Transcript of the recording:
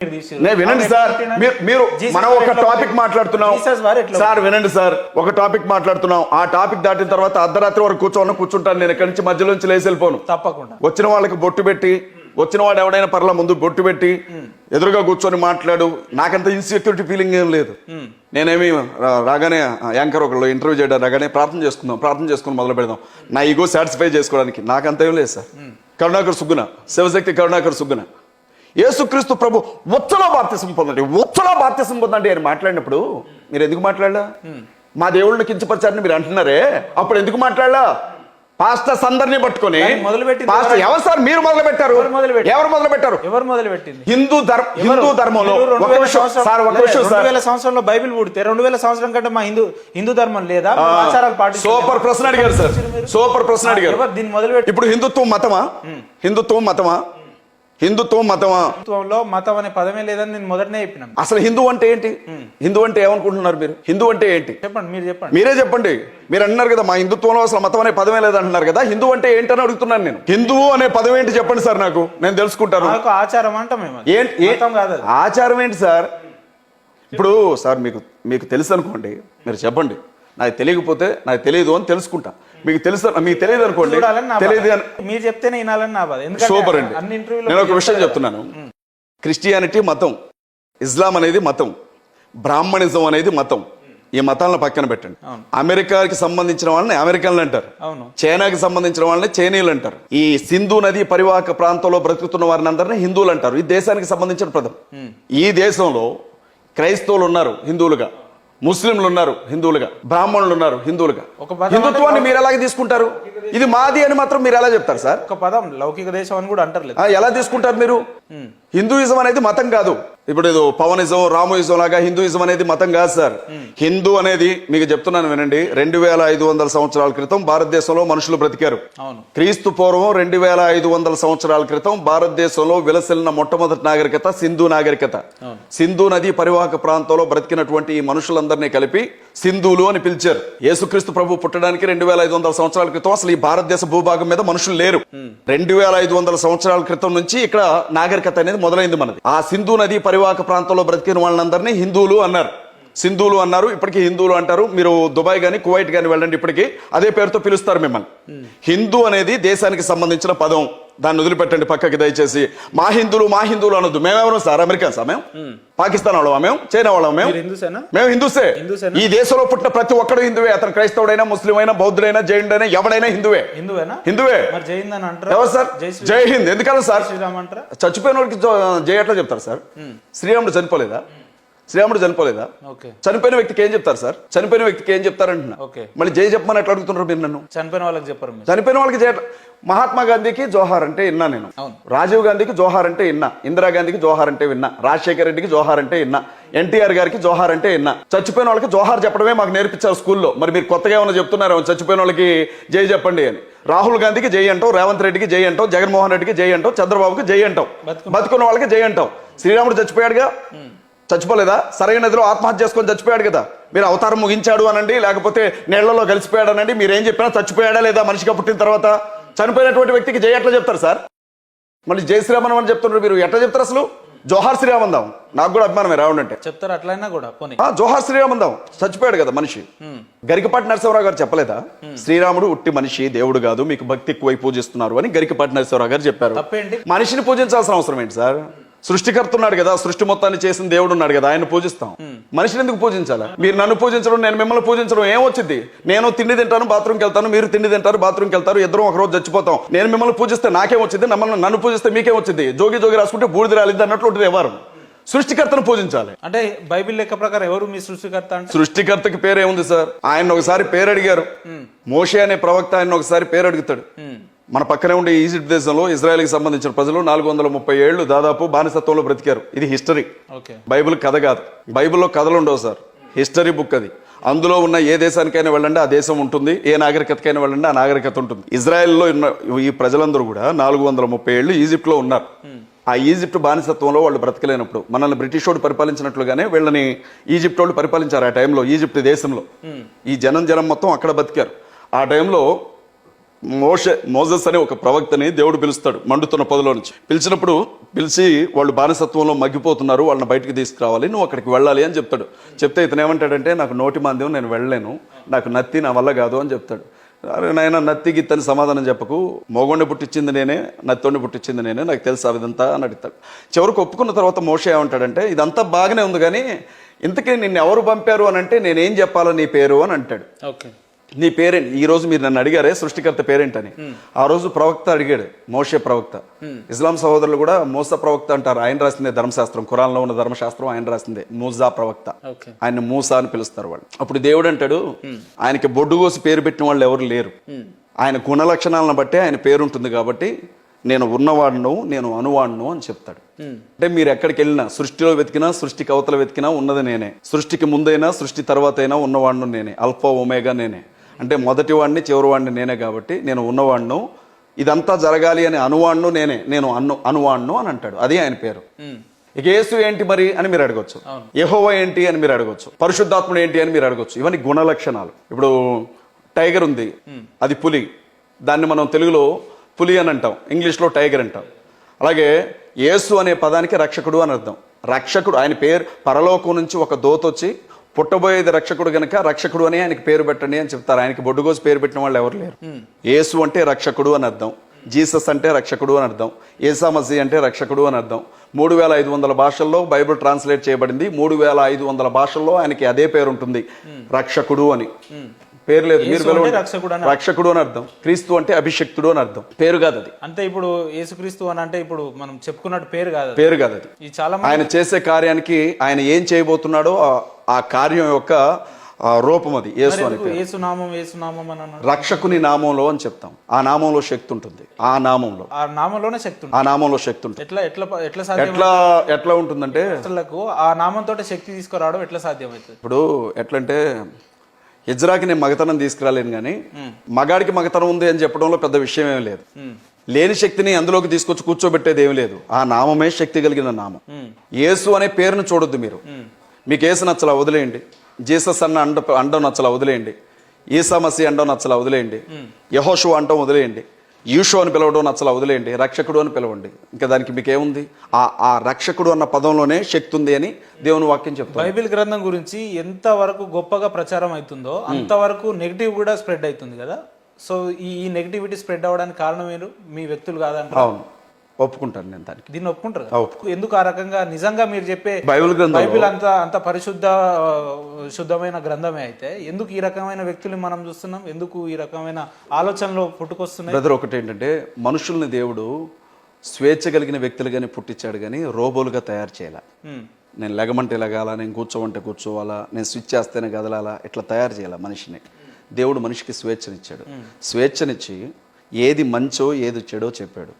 వినండి సార్, మీరు మనం ఒక టాపిక్ మాట్లాడుతున్నాం సార్, వినండి సార్, ఒక టాపిక్ మాట్లాడుతున్నాం. ఆ టాపిక్ దాటిన తర్వాత అర్ధరాత్రి వరకు కూర్చుంటాను నేను. ఇక్కడి నుంచి మధ్యలో నుంచి లేచి వెళ్ళిపోను. తప్పకుండా వచ్చిన వాళ్ళకి బొట్టు పెట్టి, వచ్చిన వాడు ఎవడైనా పర్లా ముందు బొట్టు పెట్టి ఎదురుగా కూర్చొని మాట్లాడు. నాకంత ఇన్సెక్యూరిటీ ఫీలింగ్ ఏం లేదు. నేనేమి రాగానే యాంకర్ ఒకళ్ళు ఇంటర్వ్యూ చేయడం రాగానే ప్రార్థన చేసుకుని మొదలు పెడదాం, నా ఈగో సాటిస్ఫై చేసుకోవడానికి. నాకంత ఏం లేదు సార్. కరుణాకర్ సుగ్గున, శివశక్తి కరుణాకర్ సుగ్గున, యేసుక్రీస్తు ప్రభు ఉచ్చలో బాప్తిసం పొందండి అని మాట్లాడినప్పుడు మీరు ఎందుకు మాట్లాడలా? మా దేవుళ్ళని కించపరిచారని మీరు అంటున్నారే, అప్పుడు ఎందుకు మాట్లాడలా? పాస్టర్స్ అందరినీ పట్టుకొని ఎవరు సార్ మీరు మొదలు పెట్టారు? ఎవరు మొదలు పెట్టారు? హిందూ ధర్మంలో 2000 సంవత్సరంలో బైబిల్ పుడితే 2000 సంవత్సరం కంటే మా హిందూ ధర్మం లేదా? ఆచారాలు పాటి సూపర్ ప్రశ్న అడిగారు సార్, సూపర్ ప్రశ్న అడిగారు. దీన్ని మొదలుపెట్టి ఇప్పుడు హిందుత్వం మతమా? మతం అనే పదమే లేదని నేను మొదటనే చెప్పినాను. అసలు హిందూ అంటే ఏంటి? హిందూ అంటే ఏమనుకుంటున్నారు మీరు? హిందూ అంటే ఏంటి చెప్పండి, మీరే చెప్పండి. మీరు అన్నారు కదా మా హిందుత్వంలో అసలు మతం అనే పదమే లేదంటున్నారు కదా, హిందూ అంటే ఏంటని అడుగుతున్నాను నేను. హిందువు అనే పదం ఏంటి చెప్పండి సార్, నాకు నేను తెలుసుకుంటాను. ఆచారం అంటాం. ఆచారం ఏంటి సార్? ఇప్పుడు సార్ మీకు తెలుసు అనుకోండి, మీరు చెప్పండి. నాకు తెలియకపోతే నాకు తెలియదు అని తెలుసుకుంటా. మీకు తెలియదు అనుకోండి, తెలియదు మీరు చెప్తేనే వినాలని నా బాధ. సూపర్ అండి. నేను ఒక విషయం చెప్తున్నాను. క్రిస్టియానిటీ మతం, ఇస్లాం అనేది మతం, బ్రాహ్మణిజం అనేది మతం. ఈ మతాలను పక్కన పెట్టండి. అమెరికాకి సంబంధించిన వాళ్ళని అమెరికన్లు అంటారు, చైనాకి సంబంధించిన వాళ్ళని చైనీయులు అంటారు. ఈ సింధు నది పరివాహక ప్రాంతంలో బ్రతుకుతున్న వారిని అందరినీ హిందువులు అంటారు. ఈ దేశానికి సంబంధించిన పదం. ఈ దేశంలో క్రైస్తవులు ఉన్నారు హిందువులుగా, ముస్లింలు ఉన్నారు హిందువులుగా, బ్రాహ్మణులు ఉన్నారు హిందువులుగా. హిందుత్వాన్ని మీరు ఎలాగ తీసుకుంటారు? ఇది మాది అని మాత్రం మీరు ఎలా చెప్తారు సార్? ఒక పదం లౌకిక దేశం అని కూడా అంటారు. ఎలా తీసుకుంటారు మీరు? హిందూయిజం అనేది మతం కాదు. ఇప్పుడు ఏదో పవనిజం, రామోయిజం లాగా హిందూయిజం అనేది మతం కాదు సార్. హిందూ అనేది మీకు చెప్తున్నాను వినండి, 2500 సంవత్సరాల క్రితం భారతదేశంలో మనుషులు బ్రతికారు. క్రీస్తు పూర్వం 2500 సంవత్సరాల క్రితం భారతదేశంలో విలసిల్లిన మొట్టమొదటి నాగరికత సింధు నాగరికత. సింధు నది పరివాహక ప్రాంతంలో బ్రతికినటువంటి ఈ మనుషులందరినీ కలిపి సింధువులు అని పిలిచారు. యేసుక్రీస్తు ప్రభు పుట్టడానికి 2500 సంవత్సరాల క్రితం అసలు ఈ భారతదేశ భూభాగం మీద మనుషులు లేరు. 2500 సంవత్సరాల క్రితం నుంచి ఇక్కడ నాగరికత అనేది మొదలైంది మనది. ఆ సింధు నది పరివాహక ప్రాంతంలో బ్రతికిన వాళ్ళందరినీ హిందువులు అన్నారు, సింధువులు అన్నారు. ఇప్పటికీ హిందువులు అంటారు. మీరు దుబాయ్ గాని కువైట్ గాని వెళ్ళండి, ఇప్పటికీ అదే పేరుతో పిలుస్తారు మిమ్మల్ని. హిందూ అనేది దేశానికి సంబంధించిన పదం, దాన్ని వదిలిపెట్టండి పక్కకి దయచేసి. మా హిందువులు అనొద్దు. మేమెవరు సార్? అమెరికన్స్ మేము, పాకిస్తాన్ వాళ్ళం మేము, చైనా వాళ్ళం మేము హిందూసే. ఈ దేశంలో పుట్టిన ప్రతి ఒక్కడు హిందువే. అతను క్రైస్తవుడైనా, ముస్లిం అయినా, బౌద్ధుడైనా, జైనుడైనా ఎవడైనా హిందువే. ఎవరు సార్? జై హింద్ ఎందుకన్నా సార్? చచ్చిపోయిన వాడికి జై ఎట్లా చెప్తారు సార్? శ్రీరాముడు చనిపోలేదా? చనిపోయిన వ్యక్తికి ఏం చెప్తారు సార్? చనిపోయిన వ్యక్తికి ఏం చెప్తారంటున్నా. మళ్ళీ జై చెప్పమని ఎట్లా అడుగుతున్నారు మీరు నన్ను? చనిపోయిన వాళ్ళకి చెప్పరు. చనిపోయిన వాళ్ళకి జై. మహాత్మా గాంధీకి జోహార్ అంటే విన్నా నేను, రాజీవ్ గాంధీకి జోహార్ అంటే విన్నా, ఇందిరాగాంధీకి జోహార్ అంటే విన్నా, రాజశేఖర రెడ్డికి జోహార్ అంటే విన్నా, ఎన్టీఆర్ గారికి జోహార్ అంటే విన్నా. చచ్చిపోయిన వాళ్ళకి జోహార్ చెప్పడమే మాకు నేర్పించారు స్కూల్లో. మరి మీరు కొత్తగా ఏమైనా చెప్తున్నారు చచ్చిపోయిన వాళ్ళకి జై చెప్పండి అని? రాహుల్ గాంధీకి జై అంటాం, రేవంత్ రెడ్డికి జై అంటాం, జగన్మోహన్ రెడ్డికి జై అంటాం, చంద్రబాబుకి జై అంటాం, బతుకున్న వాళ్ళకి జై అంటాం. శ్రీరాముడు చచ్చిపోయాడుగా, చచ్చిపోలేదా? సరైన నదిలో ఆత్మహత్య చేసుకొని చచ్చిపోయాడు కదా. మీరు అవతారం ముగించాడు అనండి, లేకపోతే నీళ్లలో కలిసిపోయాడు అనండి, మీరేం చెప్పినా చచ్చిపోయాడా లేదా మనిషిగా పుట్టిన తర్వాత? చనిపోయినటువంటి వ్యక్తికి జై ఎట్లా చెప్తారు సార్? మళ్ళీ జై శ్రీరామన్ అని చెప్తున్నారు మీరు, ఎట్లా చెప్తారు అసలు? జోహార్ శ్రీరామందాం. నాకు కూడా అభిమానమే రావుండి అంటే చెప్తారు. అట్లయినా కూడా జోహార్ శ్రీరామందాం. చచ్చిపోయాడు కదా మనిషి. గరికపాటి నరసింహరావు గారు చెప్పలేదా? శ్రీరాముడు ఉట్టి మనిషి, దేవుడు కాదు, మీకు భక్తి ఎక్కువై పూజిస్తున్నారు అని గరికపాటి నరసింహరావు గారు చెప్పారు. మనిషిని పూజించాల్సిన అవసరం ఏంటి సార్? సృష్టికర్త ఉన్నాడు కదా, సృష్టి మొత్తాన్ని చేసిన దేవుడు ఉన్నాడు కదా, ఆయన పూజిస్తాం. మనిషిని ఎందుకు పూజించాలా? మీరు నన్ను పూజించడం, నేను మిమ్మల్ని పూజించడం ఏమొచ్చింది? నేను తిండి తింటాను, బాత్రూమ్కి వెళ్తాను, మీరు తిండి తింటారు, బాత్రూమ్కి వెళ్తారు, ఇద్దరం ఒక రోజు చచ్చిపోతాం. నేను మిమ్మల్ని పూజిస్తే నాకేమొచ్చింది? నన్ను పూజిస్తే మీకేమొచ్చింది? జోగి రాసుకుంటే బూడిద రాలిద్ది అన్నట్లు ఉంటుంది. ఎవరు సృష్టికర్తను పూజించాలి అంటే బైబిల్ లెక్క ప్రకారం ఎవరు మీ సృష్టికర్త? సృష్టికర్తకి పేరేముంది సార్? ఆయన ఒకసారి పేరు అడిగారు. మోషే అనే ప్రవక్త ఆయన ఒకసారి పేరు అడుగుతాడు. మన పక్కనే ఉండే ఈజిప్ట్ దేశంలో ఇజ్రాయెల్కి సంబంధించిన ప్రజలు 430 ఏళ్లు దాదాపు బానిసత్వంలో బ్రతికారు. ఇది హిస్టరీ, బైబిల్ కథ కాదు. బైబిల్లో కథలు ఉండవు సార్, హిస్టరీ బుక్ అది. అందులో ఉన్న ఏ దేశానికైనా వెళ్ళండి ఆ దేశం ఉంటుంది, ఏ నాగరికతకైనా వెళ్ళండి ఆ నాగరికత ఉంటుంది. ఇజ్రాయెల్లో ఉన్న ఈ ప్రజలందరూ కూడా 430 ఏళ్లు ఈజిప్ట్లో ఉన్నారు. ఆ ఈజిప్ట్ బానిసత్వంలో వాళ్ళు బ్రతకలేనప్పుడు మనల్ని బ్రిటిష్ వాడు పరిపాలించినట్లుగానే వీళ్ళని ఈజిప్ట్ వాళ్ళు పరిపాలించారు. ఆ టైంలో ఈజిప్ట్ దేశంలో ఈ జనం మొత్తం అక్కడ బతికారు. ఆ టైంలో మోజెస్ అనే ఒక ప్రవక్తని దేవుడు పిలుస్తాడు మండుతున్న పొదలో నుంచి. పిలిచి వాళ్ళు బానిసత్వంలో మగ్గిపోతున్నారు, వాళ్ళని బయటికి తీసుకురావాలి, నువ్వు అక్కడికి వెళ్ళాలి అని చెప్తాడు. చెప్తే ఇతను ఏమంటాడంటే, నాకు నోటి మాంద్యం, నేను వెళ్ళలేను, నాకు నత్తి నా వల్ల కాదు అని చెప్తాడు. అరే నాయన, నత్తి గిత్తని సమాధానం చెప్పకు, మోగోడిని పుట్టించింది నేనే, నత్తోడిని పుట్టించింది నేనే, నాకు తెలుసు అదంతా అని అడుగుతాడు. చివరికి ఒప్పుకున్న తర్వాత మోషే ఏమంటాడంటే, ఇదంతా బాగానే ఉంది కానీ ఇంతకీ నిన్ను ఎవరు పంపారు అని అంటే, నేనేం చెప్పాలో నీ పేరు అని అంటాడు. నీ పేరేంటి? ఈ రోజు మీరు నన్ను అడిగారే సృష్టికర్త పేరేంటని, ఆ రోజు ప్రవక్త అడిగాడు, మోషే ప్రవక్త. ఇస్లాం సహోదరులు కూడా మూసా ప్రవక్త అంటారు, ఆయన రాసిందే ధర్మశాస్త్రం, ఖురాన్లో ఉన్న ధర్మశాస్త్రం ఆయన రాసిందే, మూసా ప్రవక్త. ఆయన మూసా అని పిలుస్తారు వాళ్ళు. అప్పుడు దేవుడు అంటాడు, ఆయనకి బొడ్డు కోసి పేరు పెట్టిన వాళ్ళు ఎవరు లేరు, ఆయన గుణ లక్షణాలను బట్టి ఆయన పేరు ఉంటుంది కాబట్టి నేను ఉన్నవాడును, నేను అనువాడును అని చెప్తాడు. అంటే మీరు ఎక్కడికి వెళ్ళినా, సృష్టిలో వెతికినా, సృష్టికి అవతల వెతికినా ఉన్నది నేనే, సృష్టికి ముందైనా సృష్టి తర్వాత అయినా ఉన్నవాడును నేనే, అల్ఫా ఒమేగా నేనే. అంటే మొదటి వాడిని చివరి వాడిని నేనే కాబట్టి నేను ఉన్నవాడును, ఇదంతా జరగాలి అని అనువాడును నేనే, నేను అనువాడును అని అంటాడు. అది ఆయన పేరు. ఇక యేసు ఏంటి మరి అని మీరు అడగొచ్చు, యెహోవా ఏంటి అని మీరు అడగొచ్చు, పరిశుద్ధాత్ముడు ఏంటి అని మీరు అడగొచ్చు. ఇవన్నీ గుణ లక్షణాలు. ఇప్పుడు టైగర్ ఉంది, అది పులి, దాన్ని మనం తెలుగులో పులి అని అంటాం, ఇంగ్లీష్లో టైగర్ అంటాం. అలాగే యేసు అనే పదానికి రక్షకుడు అని అర్థం. రక్షకుడు, ఆయన పేరు, పరలోకం నుంచి ఒక దోత వచ్చి పుట్టబోయేది రక్షకుడు గనక రక్షకుడు అని ఆయనకి పేరు పెట్టండి అని చెప్తారు. ఆయనకి బొడ్డుగోసి పేరు పెట్టిన వాళ్ళు ఎవరు లేరు. యేసు అంటే రక్షకుడు అని అర్థం, జీసస్ అంటే రక్షకుడు అని అర్థం, ఈసా మసీహ్ అంటే రక్షకుడు అని అర్థం. 3500 భాషల్లో బైబిల్ ట్రాన్స్లేట్ చేయబడింది. 3500 భాషల్లో ఆయనకి అదే పేరు ఉంటుంది, రక్షకుడు అని. పేరు లేదు, మీరు రక్షకుడు అని అర్థం. క్రీస్తు అంటే అభిషక్తుడు అని అర్థం, పేరు కాదు అది. అంటే ఇప్పుడు యేసుక్రీస్తు అని అంటే ఇప్పుడు మనం చెప్పుకున్నట్టు పేరు కాదు అది. ఈ చాలా ఆయన చేసే కార్యానికి, ఆయన ఏం చేయబోతున్నాడో ఆ కార్యం యొక్క రూపం అది. యేసు అని పేరు. రక్షకుని నామంలో అని చెప్తాం. ఆ నామంలో శక్తి ఉంటుంది, ఆ నామంలోనే శక్తి ఉంటుంది, ఆ నామంలో శక్తి ఉంటుంది. ఎట్లా ఉంటుందంటే, ఆ నామంతో శక్తి తీసుకురావడం ఎట్లా సాధ్యమవుతుంది? ఇప్పుడు ఎట్లంటే, ఇజ్రాకి నేను మగతనం తీసుకురాలేను కానీ మగాడికి మగతనం ఉంది అని చెప్పడంలో పెద్ద విషయం ఏమీ లేదు. లేని శక్తిని అందులోకి తీసుకొచ్చి కూర్చోబెట్టేది ఏమి లేదు. ఆ నామమే శక్తి కలిగిన నామం. యేసు అనే పేరును చూడొద్దు మీరు. మీకు యేసు నచ్చలా వదిలేయండి, జీసస్ అన్న అండం నచ్చలా వదిలేయండి, ఈసా మసీహ్ అండం నచ్చలా వదిలేయండి, యెహోషువ అండం వదిలేయండి, యూషో అని పిలవడం నచ్చలా వదిలేయండి, రక్షకుడు అని పిలవండి. ఇంకా దానికి మీకేముంది? ఆ రక్షకుడు అన్న పదంలోనే శక్తి ఉంది అని దేవుని వాక్యం చెప్తారు. బైబిల్ గ్రంథం గురించి ఎంత వరకు గొప్పగా ప్రచారం అవుతుందో అంతవరకు నెగిటివ్ కూడా స్ప్రెడ్ అవుతుంది కదా. సో ఈ నెగిటివిటీ స్ప్రెడ్ అవ్వడానికి కారణం మీరు మీ వ్యక్తులు కాదంటే? అవును, ఒప్పుకుంటాను నేను దానికి. దీన్ని ఒప్పుకుంటారు. ఎందుకు ఆ రకంగా? నిజంగా మీరు చెప్పే బైబిల్ అంత శుద్ధమైన గ్రంథమే అయితే ఎందుకు ఈ రకమైన వ్యక్తులు మనం చూస్తున్నాం? ఎందుకు ఈ రకమైన ఆలోచనలు పుట్టుకొస్తున్నాయి? బ్రదర్, ఒకటి ఏంటంటే, మనుషుల్ని దేవుడు స్వేచ్ఛ కలిగిన వ్యక్తులుగానే పుట్టించాడు కానీ రోబోలుగా తయారు చేయాల. నేను లెగమంటే లెగాల, నేను కూర్చోమంటే కూర్చోవాలా, నేను స్విచ్ చేస్తేనే కదలాలా, ఇట్లా తయారు చేయాల మనిషిని. దేవుడు మనిషికి స్వేచ్ఛనిచ్చాడు. స్వేచ్ఛనిచ్చి ఏది మంచో ఏది చెడో చెప్పాడు.